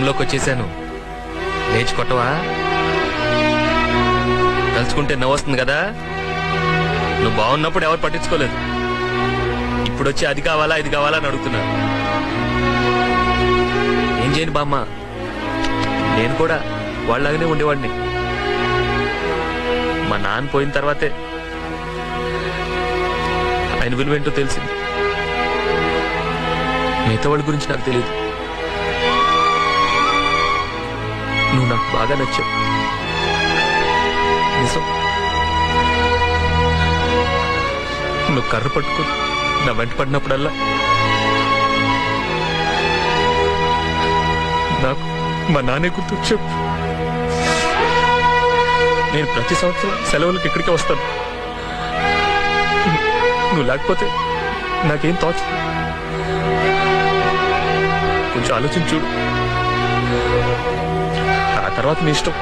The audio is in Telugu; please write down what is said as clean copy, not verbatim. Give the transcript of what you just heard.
ఊళ్ళోకి వచ్చేసాను. లేచి కొట్టవా? తలుచుకుంటే నవ్వు వస్తుంది కదా. నువ్వు బాగున్నప్పుడు ఎవరు పట్టించుకోలేదు. ఇప్పుడు వచ్చి అది కావాలా ఇది కావాలా అని అడుగుతున్నారు. ఏం చేయను బామ్మ, నేను కూడా వాళ్ళలాగానే ఉండేవాడిని. మా నాన్న పోయిన తర్వాతే ఆయన విలువేంటో తెలిసింది. మిగతా వాళ్ళ గురించి నాకు తెలియదు. నువ్వు నాకు బాగా నచ్చావు, నిజం. నువ్వు కర్ర పట్టుకుని నా వెంట పడినప్పుడల్లా నాకు మా నాన్నే గుర్తొచ్చావు. నేను ప్రతి సంవత్సరం సెలవులకు ఇక్కడికే వస్తాను. నువ్వు లేకపోతే నాకేం తోచు. కొంచెం ఆలోచించి చూడు. ఆ తర్వాత నీ ఇష్టం.